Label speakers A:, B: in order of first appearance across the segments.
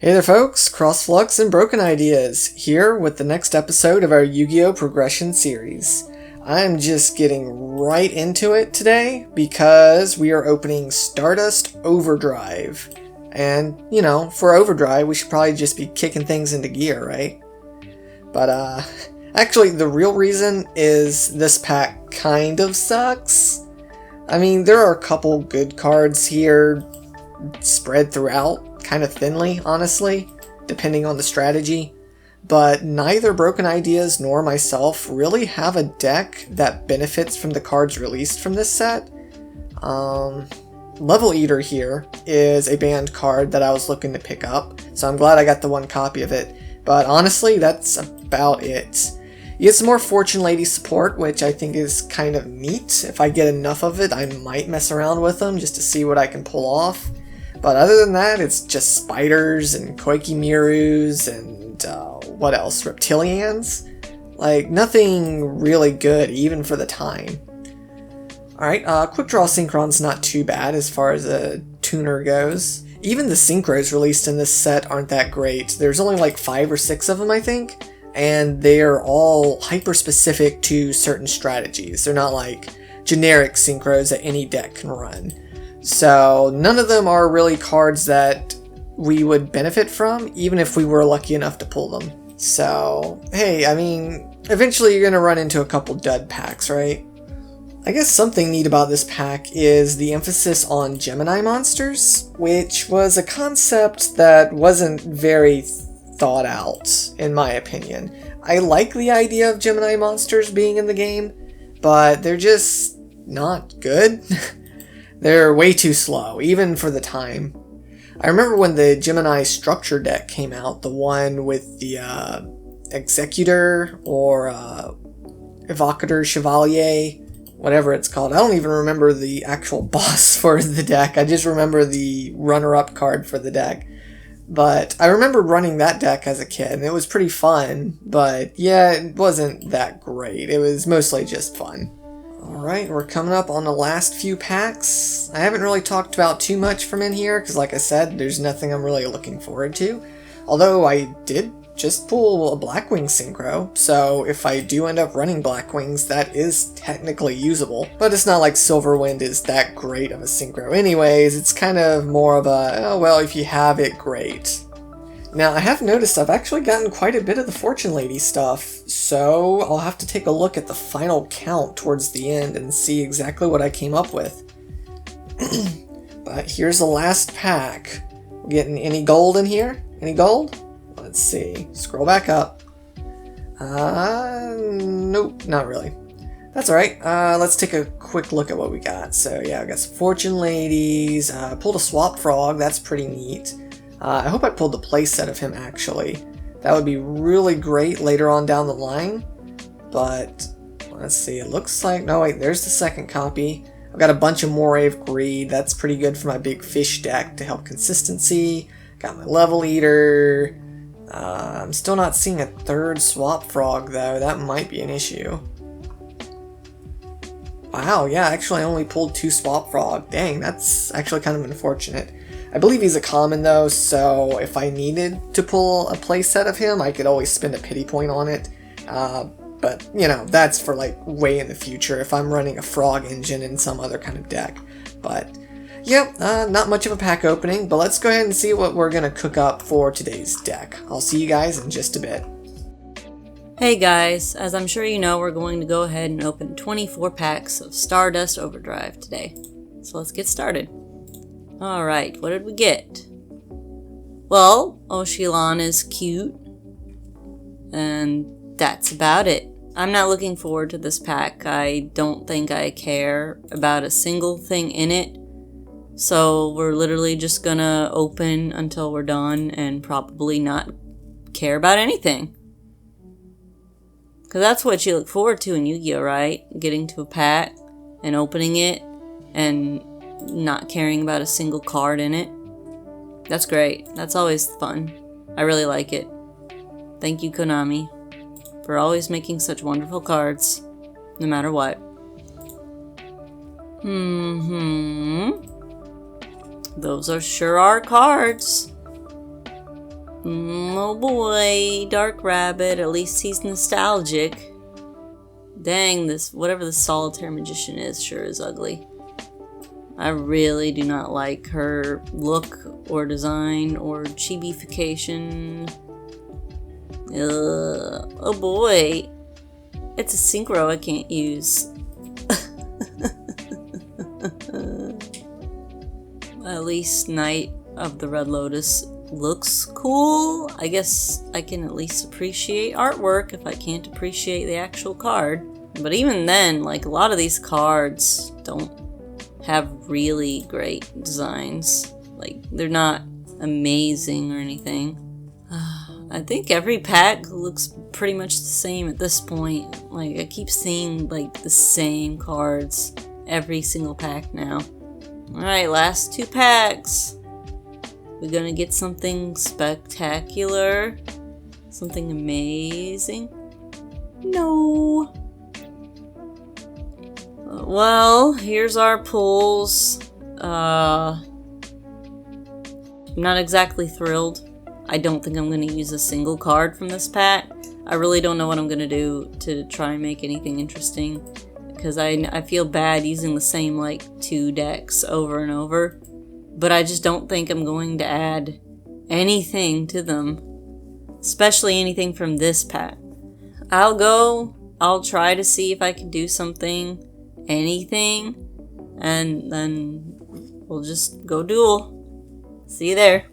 A: Hey there folks, CrossFlux and BrokenIdeas, here with the next episode of our Yu-Gi-Oh! Progression series. I'm just getting right into it today because we are opening Stardust Overdrive. And, you know, for Overdrive we should probably just be kicking things into gear, right? But, actually the real reason is this pack kind of sucks. I mean, there are a couple good cards here spread throughout, kind of thinly, honestly, depending on the strategy, but neither BrokenIdeas nor myself really have a deck that benefits from the cards released from this set. Level Eater here is a banned card that I was looking to pick up, so I'm glad I got the one copy of it, but honestly, that's about it. You get some more Fortune Lady support, which I think is kind of neat. If I get enough of it, I might mess around with them just to see what I can pull off. But other than that, it's just spiders and Koikimirus and what else? Reptilians? Like, nothing really good, even for the time. Alright, Quick Draw Synchron's not too bad as far as a tuner goes. Even the synchros released in this set aren't that great. There's only like 5 or 6 of them, I think, and they're all hyper-specific to certain strategies. They're not like generic synchros that any deck can run. So none of them are really cards that we would benefit from, even if we were lucky enough to pull them. So, hey, I mean, eventually you're going to run into a couple dud packs, right? I guess something neat about this pack is the emphasis on Gemini monsters, which was a concept that wasn't very thought out, in my opinion. I like the idea of Gemini monsters being in the game, but they're just not good. They're way too slow, even for the time. I remember when the Gemini structure deck came out, the one with the Executor or Evocator Chevalier, whatever it's called. I don't even remember the actual boss for the deck. I just remember the runner-up card for the deck. But I remember running that deck as a kid, and it was pretty fun. But yeah, it wasn't that great. It was mostly just fun. Alright, we're coming up on the last few packs. I haven't really talked about too much from in here, because like I said, there's nothing I'm really looking forward to. Although I did just pull a Blackwing Synchro, so if I do end up running Blackwings, that is technically usable. But it's not like Silverwind is that great of a Synchro anyways, it's kind of more of a, oh well, if you have it, great. Now, I have noticed I've actually gotten quite a bit of the Fortune Lady stuff, so I'll have to take a look at the final count towards the end and see exactly what I came up with. But here's the last pack. We're getting any gold in here? Any gold? Let's see. Scroll back up. Nope, not really. That's alright. Let's take a quick look at what we got. So yeah, I got some Fortune Ladies. Pulled a Swap Frog, that's pretty neat. I hope I pulled the playset of him, actually. That would be really great later on down the line. But, let's see, it looks like... No, wait, there's the second copy. I've got a bunch of Moray of Greed. That's pretty good for my big fish deck to help consistency. Got my Level Eater. I'm still not seeing a third Swap Frog, though. That might be an issue. Wow, yeah, actually I only pulled 2 Swap Frog. Dang, that's actually kind of unfortunate. I believe he's a common though, so if I needed to pull a playset of him, I could always spend a pity point on it. But, you know, that's for like way in the future if I'm running a frog engine in some other kind of deck. But, yep, not much of a pack opening, but let's go ahead and see what we're going to cook up for today's deck. I'll see you guys in just a bit.
B: Hey guys, as I'm sure you know, we're going to go ahead and open 24 packs of Stardust Overdrive today. So let's get started. Alright, what did we get? Well, Oshilon is cute, and that's about it. I'm not looking forward to this pack. I don't think I care about a single thing in it, so we're literally just gonna open until we're done and probably not care about anything. Because that's what you look forward to in Yu-Gi-Oh, right? Getting to a pack and opening it and not caring about a single card in it. That's great. That's always fun. I really like it. Thank you, Konami, for always making such wonderful cards, no matter what. Those sure are cards. Oh boy, Dark Rabbit, at least he's nostalgic. Dang, this, whatever the Solitaire Magician is, sure is ugly. I really do not like her look or design or chibification. Oh boy. It's a synchro I can't use. At least Knight of the Red Lotus looks cool. I guess I can at least appreciate artwork if I can't appreciate the actual card. But even then, like, a lot of these cards don't have really great designs. Like, they're not amazing or anything. I think every pack looks pretty much the same at this point. Like, I keep seeing, like, the same cards every single pack now. Alright, last 2 packs. We're gonna get something spectacular. Something amazing. No. Well, here's our pulls. I'm not exactly thrilled. I don't think I'm going to use a single card from this pack. I really don't know what I'm going to do to try and make anything interesting. Because I feel bad using the same, like, 2 decks over and over. But I just don't think I'm going to add anything to them. Especially anything from this pack. I'll try to see if I can do something. Anything. And then we'll just go duel. See you there.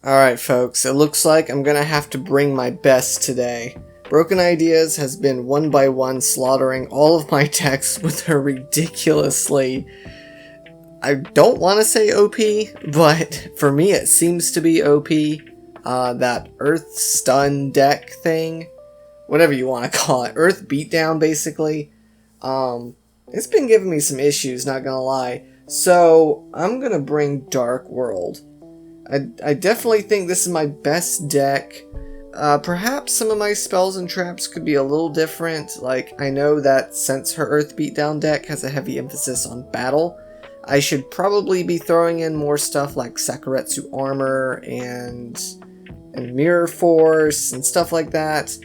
A: Alright folks, it looks like I'm gonna have to bring my best today. Broken Ideas has been one by one slaughtering all of my decks with her ridiculously, I don't want to say OP, but for me it seems to be OP. That Earth Stun deck thing, whatever you want to call it, Earth Beatdown basically. It's been giving me some issues, not gonna lie. So I'm gonna bring Dark World. I definitely think this is my best deck. Perhaps some of my spells and traps could be a little different. Like, I know that since her Earth Beatdown deck has a heavy emphasis on battle, I should probably be throwing in more stuff like Sakuretsu Armor and Mirror Force and stuff like that.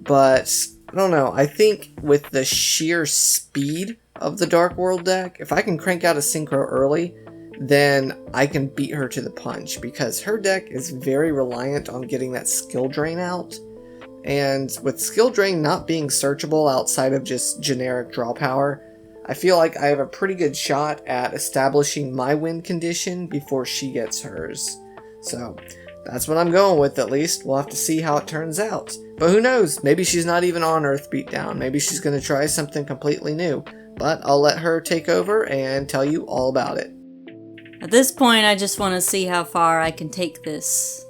A: But I don't know, I think with the sheer speed of the Dark World deck, if I can crank out a synchro early, then I can beat her to the punch, because her deck is very reliant on getting that skill drain out, and with skill drain not being searchable outside of just generic draw power, I feel like I have a pretty good shot at establishing my win condition before she gets hers. So that's what I'm going with, at least. We'll have to see how it turns out. But who knows, maybe she's not even on Earth Beatdown, maybe she's going to try something completely new, but I'll let her take over and tell you all about it.
B: At this point, I just want to see how far I can take this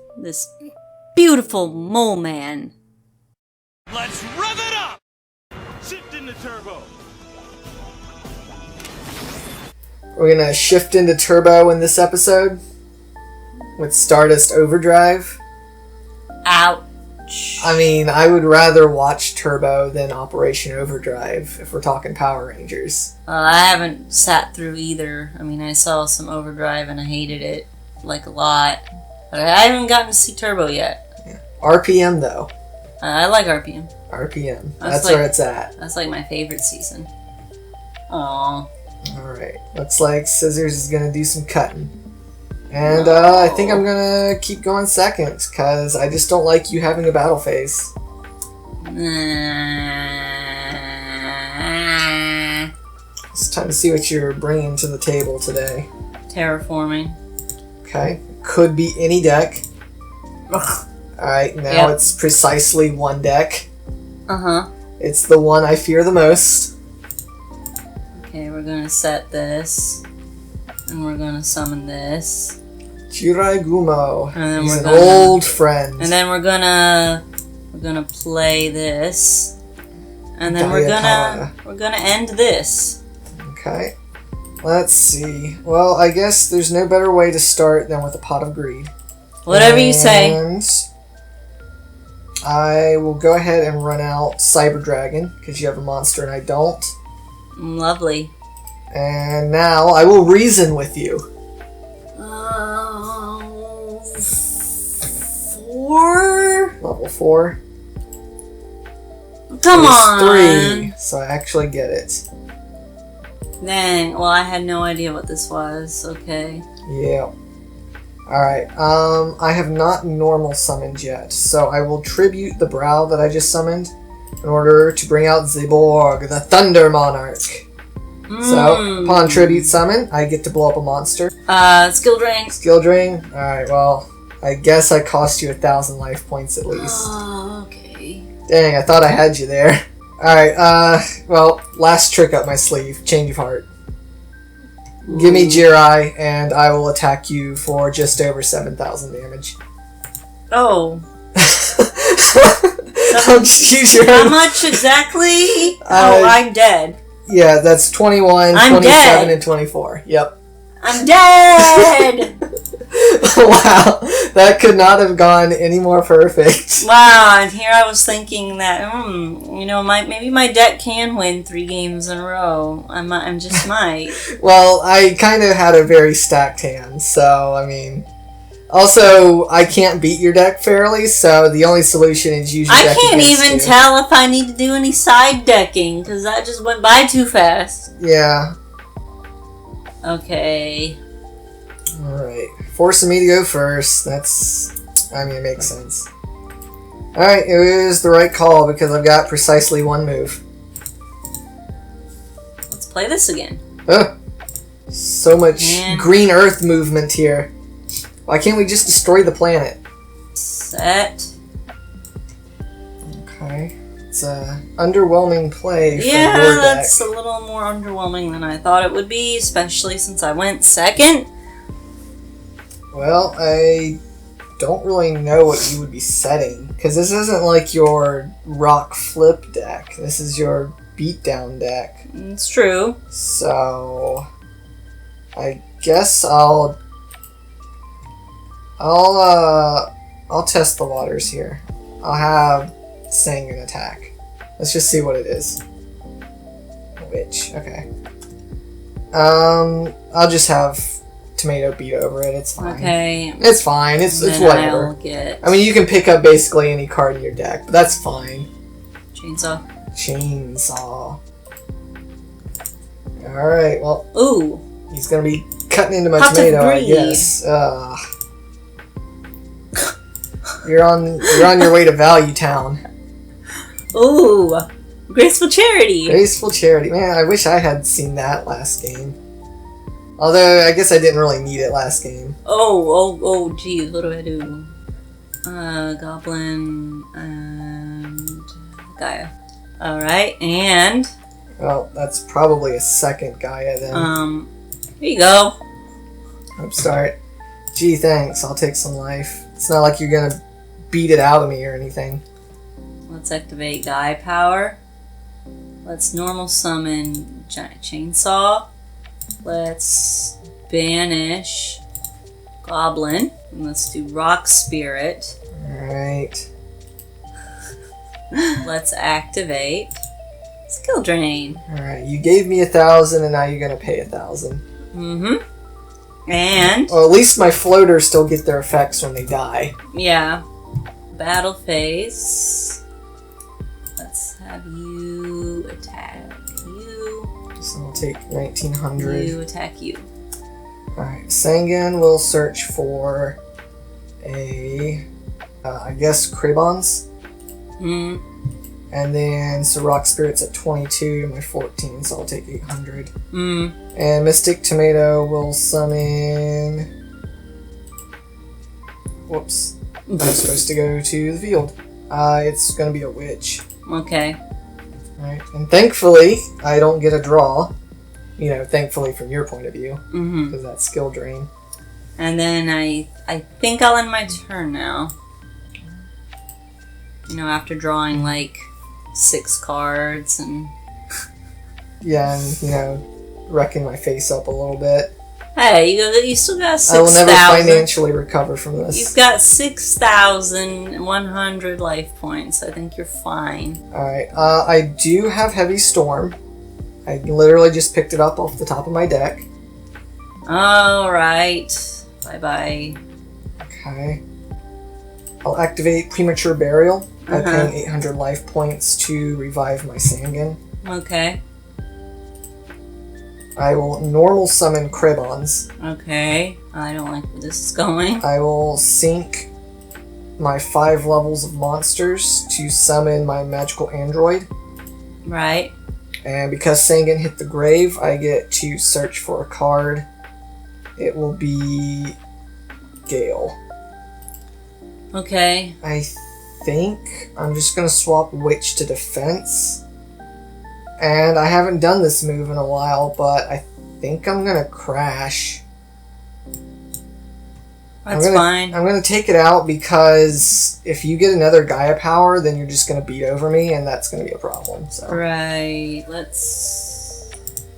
B: beautiful mole man.
C: Let's rev it up! Shift into turbo.
A: We're gonna shift into turbo in this episode with Stardust Overdrive.
B: Ouch.
A: I mean, I would rather watch Turbo than Operation Overdrive if we're talking Power Rangers.
B: I haven't sat through either. I mean, I saw some Overdrive and I hated it, like, a lot. But I haven't gotten to see Turbo yet.
A: Yeah. RPM, though.
B: I like RPM.
A: RPM. That's like, where it's at.
B: That's like my favorite season. Aww.
A: Alright. Looks like Scissors is gonna do some cutting. And I think I'm gonna keep going second, because I just don't like you having a battle phase. It's time to see what you're bringing to the table today.
B: Terraforming.
A: Okay. Could be any deck. Alright, now it's precisely one deck.
B: Uh-huh.
A: It's the one I fear the most.
B: Okay, we're gonna set this. And we're gonna summon this.
A: Jiraiya.
B: And then
A: He's
B: we're
A: an
B: gonna,
A: old friend.
B: And then we're gonna play this. And then we're gonna end this.
A: Okay. Let's see. Well, I guess there's no better way to start than with a pot of greed.
B: Whatever you say.
A: And I will go ahead and run out Cyber Dragon, because you have a monster and I don't.
B: Lovely.
A: And now I will reason with you.
B: 4?
A: Level 4.
B: Come on!
A: 3, so I actually get it.
B: Dang, well, I had no idea what this was. Okay.
A: Yeah. Alright, I have not normal summoned yet, so I will tribute the brow that I just summoned in order to bring out Zeborg, the Thunder Monarch. So, upon tribute summon, I get to blow up a monster.
B: Skill drain.
A: Skill drain? Alright, well, I guess I cost you 1,000 life points at least.
B: Oh, okay.
A: Dang, I thought I had you there. Alright, well, last trick up my sleeve. Change of heart. Give me Jirai, and I will attack you for just over 7,000 damage.
B: Oh.
A: I'll just use your
B: How much exactly? Oh, I'm dead.
A: Yeah, that's 21,
B: I'm
A: 27,
B: dead.
A: and 24. Yep.
B: I'm dead!
A: Wow, that could not have gone any more perfect.
B: Wow, and here I was thinking that, you know, maybe my deck can win 3 games in a row. I just might.
A: Well, I kind of had a very stacked hand, so, I mean... Also, I can't beat your deck fairly, so the only solution is use your deck
B: I can't
A: against
B: even
A: you.
B: tell if I need to do any side decking, because that just went by too fast.
A: Yeah.
B: Okay.
A: Alright. Forcing me to go first. I mean, it makes sense. Alright, it was the right call because I've got precisely 1 move.
B: Let's play this again.
A: Ugh. So much green earth movement here. Why can't we just destroy the planet?
B: Set.
A: Okay. It's a underwhelming play for
B: Yeah,
A: your deck.
B: that's a little more underwhelming than I thought it would be, especially since I went second.
A: Well, I don't really know what you would be setting, because this isn't like your rock flip deck. This is your beatdown deck.
B: It's true.
A: So, I guess I'll test the waters here. I'll have Sanguine attack. Let's just see what it is. Witch, okay. I'll just have Tomato beat over it, it's fine.
B: Okay.
A: It's fine, it's
B: Then
A: whatever.
B: I'll get
A: I mean, you can pick up basically any card in your deck, but that's fine.
B: Chainsaw.
A: Chainsaw. Alright, well,
B: Ooh.
A: he's gonna be cutting into my
B: Hot to
A: tomato, I
B: breathe.
A: guess. You're on your way to Value Town.
B: Ooh. Graceful Charity.
A: Graceful Charity. Man, I wish I had seen that last game. Although, I guess I didn't really need it last game.
B: Oh, geez, what do I do? Goblin and Gaia. Alright, and
A: Well, that's probably a second Gaia then.
B: here you go.
A: Upstart. Gee, thanks. I'll take some life. It's not like you're gonna beat it out of me or anything.
B: Let's activate Gaia power. Let's normal summon Giant Chainsaw. Let's banish Goblin. And let's do Rock Spirit.
A: Alright.
B: Let's activate Skill Drain.
A: Alright, you gave me 1,000 and now you're gonna pay 1,000.
B: Mm-hmm. And
A: Well, at least my floaters still get their effects when they die.
B: yeah. Battle phase. Let's have you attack you.
A: So I'll take 1,900.
B: You attack you.
A: Alright, Sangan will search for I guess Krabons. And then, so Rock Spirit's at 22, my 14, so I'll take 800. And Mystic Tomato will summon... Whoops. I'm supposed to go to the field. It's gonna be a witch.
B: Okay.
A: Right. And thankfully, I don't get a draw. You know, thankfully from your point of view. Because that's skill drain.
B: And then I think I'll end my turn now. You know, after drawing like 6 cards and...
A: Yeah, and, you know, wrecking my face up a little bit.
B: Hey, you still got 6,000.
A: I will never financially recover from this.
B: You've got 6,100 life points. I think you're fine.
A: Alright, I do have Heavy Storm. I literally just picked it up off the top of my deck.
B: Alright. Bye-bye.
A: Okay. I'll activate Premature Burial by paying 800 life points to revive my Sangan.
B: Okay.
A: I will normal summon Kribons.
B: Okay. I don't like where this is going.
A: I will sink my 5 levels of monsters to summon my magical android.
B: Right.
A: And because Sangan hit the grave, I get to search for a card. It will be Gale.
B: Okay.
A: I think I'm just going to swap Witch to Defense. And I haven't done this move in a while, but I think I'm going to crash.
B: That's fine.
A: I'm going to take it out because if you get another Gaia power, then you're just going to beat over me, and that's going to be a problem. So.
B: Right. Let's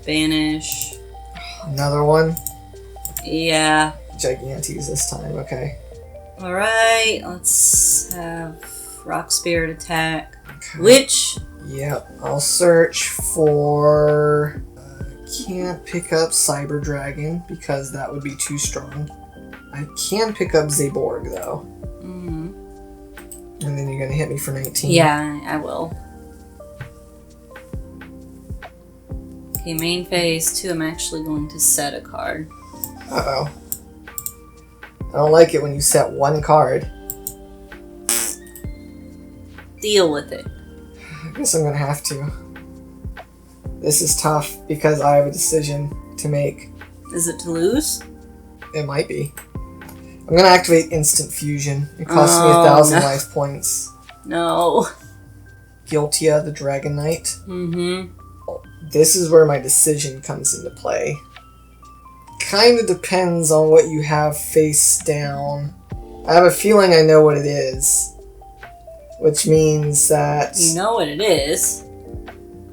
B: banish.
A: Another one?
B: Yeah.
A: Gigantes this time, okay.
B: Alright, let's have Rock Spirit attack.
A: Okay.
B: Which?
A: Yep, I'll search for... can't pick up Cyber Dragon because that would be too strong. I can pick up Zaborg though.
B: Mm-hmm.
A: And then you're gonna hit me for 19.
B: Yeah, I will. Okay, main phase 2, I'm actually going to set a card.
A: Uh-oh. I don't like it when you set one card.
B: Deal with it.
A: I guess I'm gonna have to. This is tough because I have a decision to make.
B: Is it to lose?
A: It might be. I'm gonna activate Instant Fusion. It costs me 1,000 life points.
B: No.
A: Guiltia, the Dragon Knight.
B: Mm-hmm.
A: This is where my decision comes into play. Kind of depends on what you have face down. I have a feeling I know what it is. Which means that...
B: You know what it is.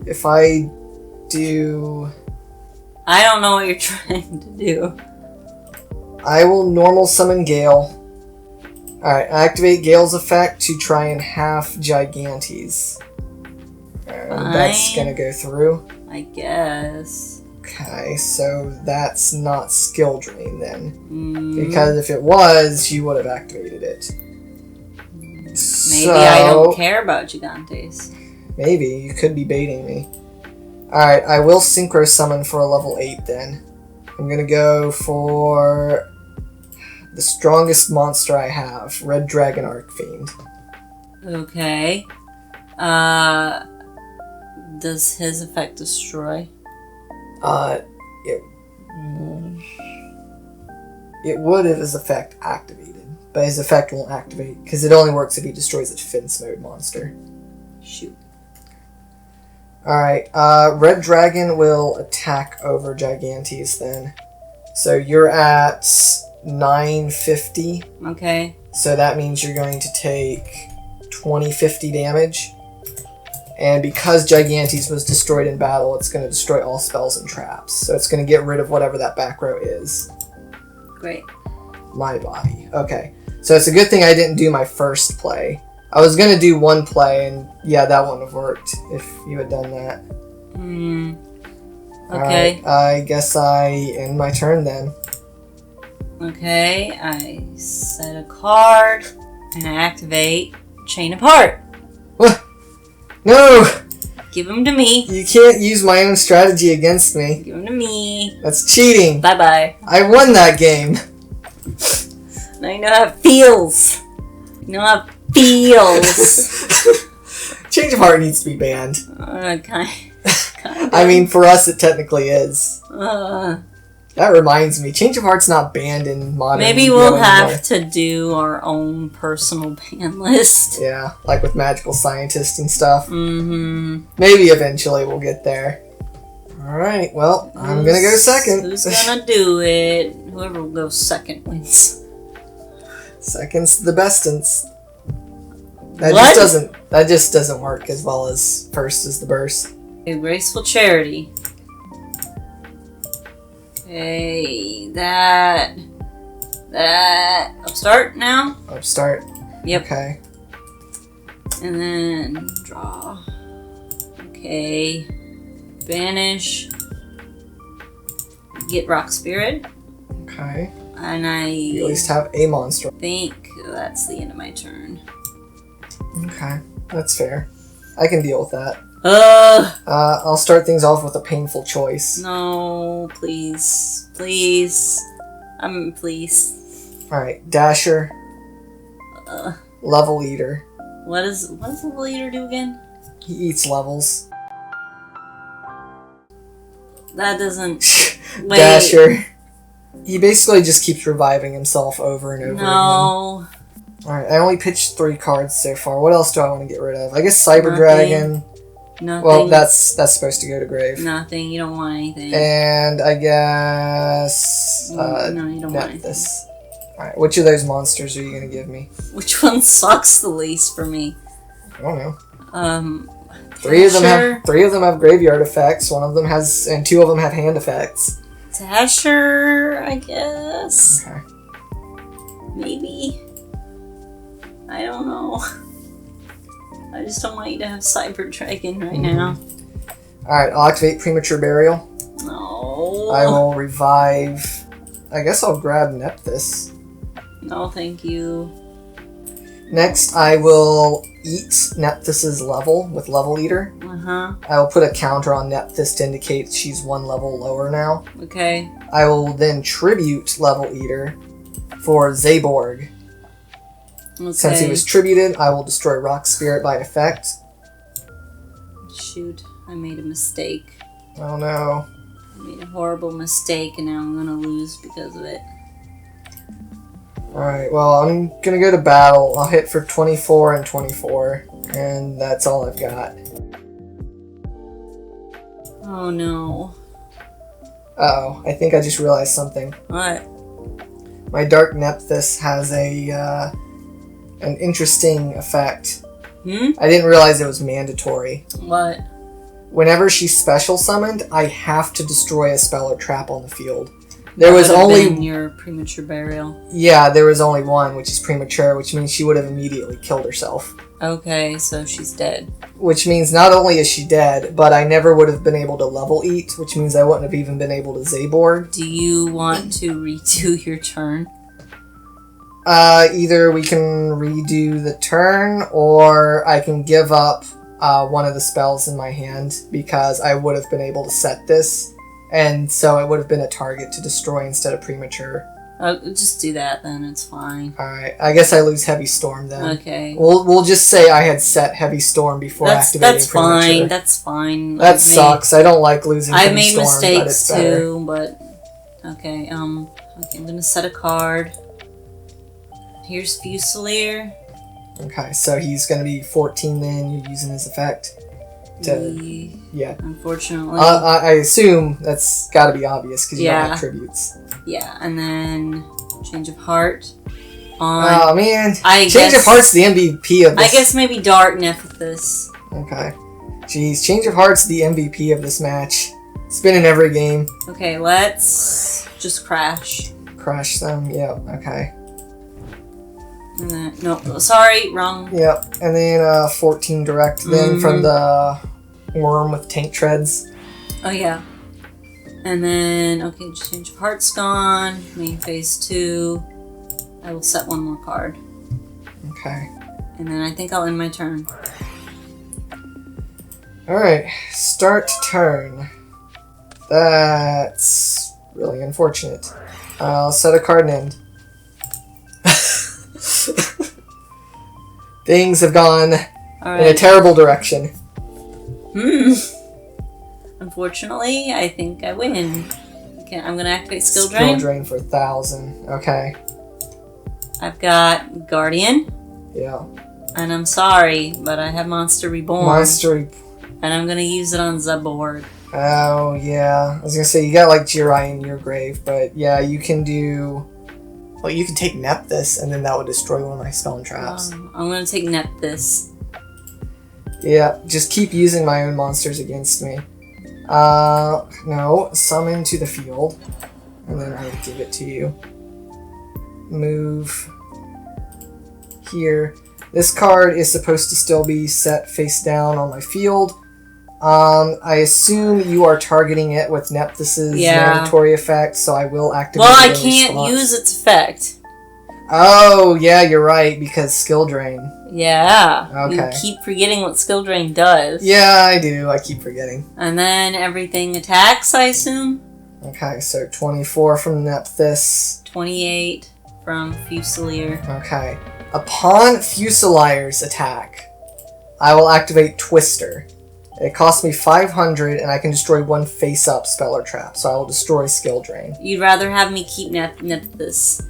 A: If I do...
B: I don't know what you're trying to do.
A: I will normal summon Gale. Alright, activate Gale's effect to try and half Gigantes. That's gonna go through.
B: I guess.
A: Okay, so that's not skill drain then. Because if it was, you would have activated it.
B: Maybe I don't care about Gigantes.
A: Maybe, you could be baiting me. Alright, I will Synchro Summon for a level 8 then. I'm gonna go for the strongest monster I have, Red Dragon Archfiend.
B: Okay. Does his effect destroy?
A: It would if his effect activated, but his effect won't activate because it only works if he destroys a defense mode monster.
B: Shoot.
A: Alright, Red Dragon will attack over Gigantes then. So you're at 950.
B: Okay.
A: So that means you're going to take 2050 damage. And because Gigantes was destroyed in battle, it's going to destroy all spells and traps. So it's going to get rid of whatever that back row is.
B: Great.
A: My body. Okay. So it's a good thing I didn't do my first play. I was going to do one play, and yeah, that wouldn't have worked if you had done that.
B: Okay.
A: Alright, I guess I end my turn then.
B: Okay, I set a card, and I activate Chain of Heart.
A: What? No!
B: Give them to me.
A: You can't use my own strategy against me.
B: Give them to me.
A: That's cheating.
B: Bye-bye.
A: I won that game.
B: Now you know how it feels. You know how it feels.
A: Change of Heart needs to be banned.
B: Kind
A: I mean, for us, it technically is. That reminds me, Change of Heart's not banned in modern.
B: Maybe we'll have to do our own personal ban list.
A: Yeah, like with Magical Scientist and stuff.
B: Mm-hmm.
A: Maybe eventually we'll get there. Alright, well, I'm gonna go second.
B: Who's gonna do it? Whoever will go second wins.
A: Second's the bestance. That just doesn't work as well as first is the burst.
B: A graceful charity. Okay, that upstart now?
A: Upstart.
B: Yep.
A: Okay.
B: And then draw. Okay. Banish. Get Rock Spirit.
A: Okay.
B: And
A: You at least have a monster.
B: think that's the end of my turn.
A: Okay, that's fair. I can deal with that. I'll start things off with a painful choice.
B: No, please. Please. Please.
A: Alright, Dasher. Level Eater.
B: What does Level Eater do again?
A: He eats levels.
B: That doesn't... Wait.
A: Dasher. He basically just keeps reviving himself over and over again.
B: No.
A: Alright, I only pitched 3 cards so far. What else do I want to get rid of? I guess Cyber Dragon.
B: Nothing.
A: Well, that's supposed to go to grave.
B: Nothing. You don't want anything.
A: And I guess...
B: no, you don't want anything.
A: Alright, which of those monsters are you going to give me?
B: Which one sucks the least for me?
A: I don't know.
B: Three of
A: them have graveyard effects. One of them has, and 2 of them have hand effects.
B: Dasher, I guess.
A: Okay.
B: Maybe. I don't know. I just don't want you to have Cyber Dragon right now.
A: Alright, I'll activate Premature Burial.
B: No.
A: I will revive. I guess I'll grab Nephthys.
B: No, thank you.
A: Next, I will eat Nephthys' level with Level Eater.
B: Uh-huh.
A: I will put a counter on Nephthys to indicate she's 1 level lower now.
B: Okay.
A: I will then tribute Level Eater for Zaborg.
B: Okay.
A: Since he was tributed, I will destroy Rock Spirit by effect.
B: Shoot, I made a mistake.
A: Oh no.
B: I made a horrible mistake and now I'm gonna lose because of it.
A: Alright, well, I'm gonna go to battle. I'll hit for 24 and 24, and that's all I've got.
B: Oh no.
A: Uh-oh, I think I just realized something.
B: What?
A: My Dark Nephthys has an interesting effect. I didn't realize it was mandatory.
B: What?
A: Whenever she's special summoned, I have to destroy a spell or trap on the field. There was only
B: your Premature Burial.
A: Yeah, there was only one, which is premature, which means she would have immediately killed herself.
B: Okay, so she's dead.
A: Which means not only is she dead, but I never would have been able to level eat, which means I wouldn't have even been able to Zaborg.
B: Do you want to redo your turn?
A: Either we can redo the turn, or I can give up one of the spells in my hand, because I would have been able to set this, and so it would have been a target to destroy instead of premature.
B: Just do that then, it's fine.
A: Alright, I guess I lose Heavy Storm then.
B: Okay.
A: We'll just say I had set Heavy Storm before activating premature.
B: That's fine.
A: That sucks. I don't like losing Heavy
B: I've made
A: Storm,
B: mistakes
A: but it's
B: too, but... Okay, I'm gonna set a card. Here's Fusilier.
A: Okay, so he's gonna be 14 then, you're using his effect. Yeah.
B: Unfortunately.
A: I assume that's gotta be obvious, because you don't have tributes.
B: Yeah, and then Change of Heart.
A: Oh man, Change of Heart's the MVP of this.
B: I guess maybe Dark Nephthys.
A: Okay. Jeez, Change of Heart's the MVP of this match. It's been in every game.
B: Okay, let's just crash.
A: Crash them, yep, okay.
B: And then, no, sorry, wrong.
A: Yep, and then 14 direct then from the worm with tank treads.
B: Oh yeah. And then, okay, Change of Heart's gone. Main phase 2. I will set one more card.
A: Okay.
B: And then I think I'll end my turn.
A: Alright, start turn. That's really unfortunate. I'll set a card and end. Things have gone in a terrible direction.
B: Unfortunately, I think I win. Okay, I'm gonna activate Skill Drain.
A: Skill Drain for 1,000. Okay.
B: I've got Guardian.
A: Yeah.
B: And I'm sorry, but I have Monster Reborn. And I'm gonna use it on Zaborg.
A: Oh, yeah. I was gonna say, you got like Jirai in your grave, but yeah, you can do... Well, you can take Nephthys, and then that would destroy one of my spell and traps.
B: I'm gonna take Nephthys.
A: Yeah, just keep using my own monsters against me. No, summon to the field, and then I will give it to you. Move here. This card is supposed to still be set face down on my field, I assume you are targeting it with Nephthys's mandatory effect, so I will activate it.
B: Well, I
A: in
B: can't
A: response.
B: use its effect.
A: Oh, yeah, you're right, because skill drain.
B: Yeah.
A: Okay.
B: You keep forgetting what skill drain does.
A: Yeah, I do. I keep forgetting.
B: And then everything attacks, I assume?
A: Okay, so 24 from Nephthys.
B: 28 from Fusilier.
A: Okay. Upon Fusilier's attack, I will activate Twister. It costs me 500, and I can destroy one face-up spell or trap, so I will destroy skill drain.
B: You'd rather have me keep Nephthys.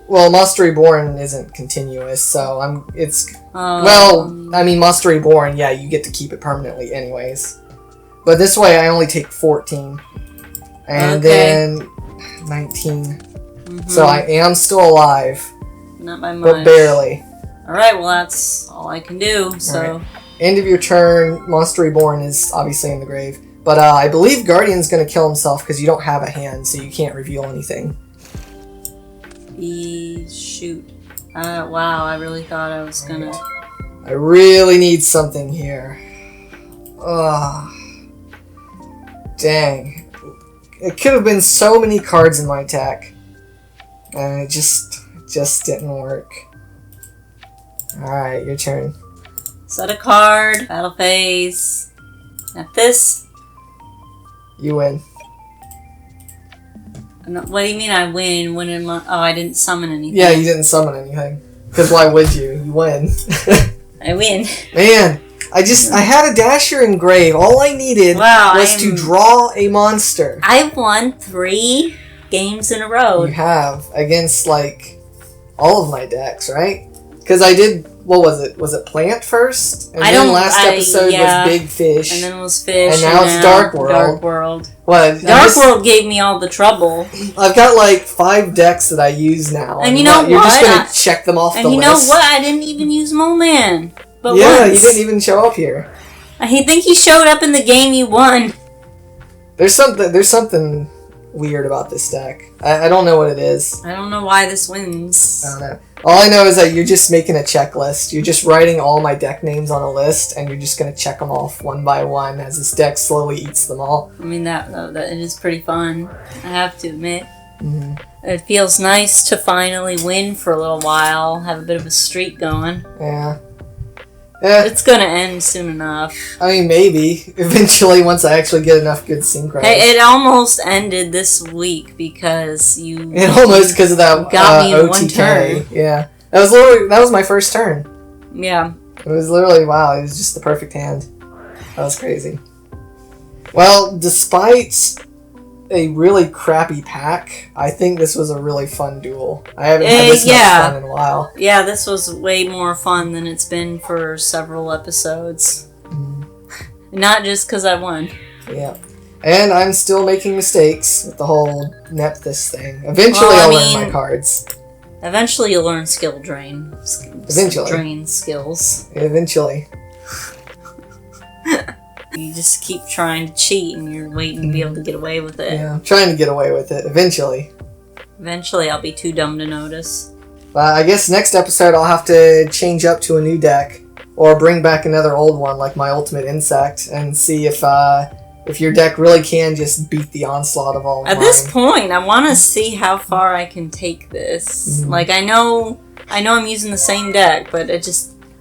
A: Well, Monster Reborn isn't continuous, so Monster Reborn, yeah, you get to keep it permanently anyways. But this way, I only take 14. And then 19. Mm-hmm. So I am still alive.
B: Not by much.
A: But barely.
B: Alright, well that's all I can do, so...
A: Right. End of your turn, Monster Reborn is obviously in the grave. But I believe Guardian's going to kill himself because you don't have a hand, so you can't reveal anything.
B: Shoot. Wow, I really thought I was gonna...
A: I really need something here. Ugh. Dang. It could have been so many cards in my deck. And it just didn't work. Alright, your turn.
B: Set a card, battle phase. Nephthys.
A: You win.
B: What do you mean I win? When am I... Oh, I didn't summon anything.
A: Yeah, you didn't summon anything. Because why would you? You win.
B: I win.
A: Man, I had a Dasher in grave. All I needed was to draw a monster.
B: I won 3 games in a row.
A: You have. Against, like, all of my decks, right? Because I did... What was it? Was it Plant first? And then last episode was Big Fish.
B: And then it was Fish.
A: And now it's Dark World.
B: Dark World.
A: What?
B: Dark World gave me all the trouble.
A: I've got like 5 decks that I use now.
B: And you know what?
A: You're just going to check them off the list.
B: And you know what? I didn't even use Mole Man. But
A: yeah,
B: once.
A: You didn't even show up here.
B: I think he showed up in the game you won.
A: There's something weird about this deck. I don't know what it is.
B: I don't know why this wins.
A: I don't know. All I know is that you're just making a checklist. You're just writing all my deck names on a list, and you're just going to check them off one by one as this deck slowly eats them all.
B: I mean, that it is pretty fun. I have to admit.
A: Mm-hmm.
B: It feels nice to finally win for a little while. Have a bit of a streak going.
A: Yeah.
B: It's going to end soon enough.
A: I mean, maybe. Eventually, once I actually get enough good synchros.
B: Hey, it almost ended this week because you...
A: It almost, because of that
B: got me in
A: OTK.
B: one turn.
A: Yeah. That was my first turn.
B: Yeah.
A: It was literally, wow, it was just the perfect hand. That was crazy. Well, despite a really crappy pack, I think this was a really fun duel. I haven't had this much fun in a while.
B: Yeah, this was way more fun than it's been for several episodes. Not just because I won.
A: Yeah. And I'm still making mistakes with the whole Nephthys thing. Eventually I'll learn my cards.
B: Eventually you'll learn skill drain.
A: Eventually.
B: Drain skills.
A: Eventually.
B: You just keep trying to cheat and you're waiting to be able to get away with it.
A: Yeah, I'm trying to get away with it. Eventually.
B: Eventually I'll be too dumb to notice.
A: I guess next episode I'll have to change up to a new deck. Or bring back another old one like my Ultimate Insect. And see if your deck really can just beat the onslaught of all of
B: At this point, I want to see how far I can take this.
A: Mm-hmm.
B: Like, I know I'm using the same deck, but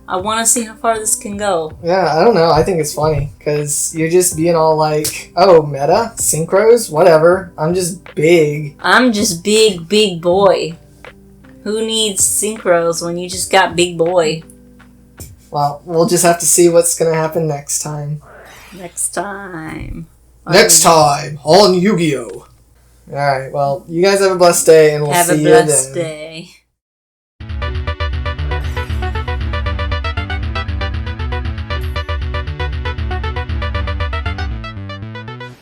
B: I want to see how far this can go.
A: Yeah, I don't know. I think it's funny, because you're just being all like, oh, meta? Synchros? Whatever. I'm just big.
B: I'm just big boy. Who needs synchros when you just got big boy?
A: Well, we'll just have to see what's going to happen next time.
B: Next time on
A: YuGiOh. Alright, well, you guys have a blessed day, and we'll see you then.
B: Have a blessed day.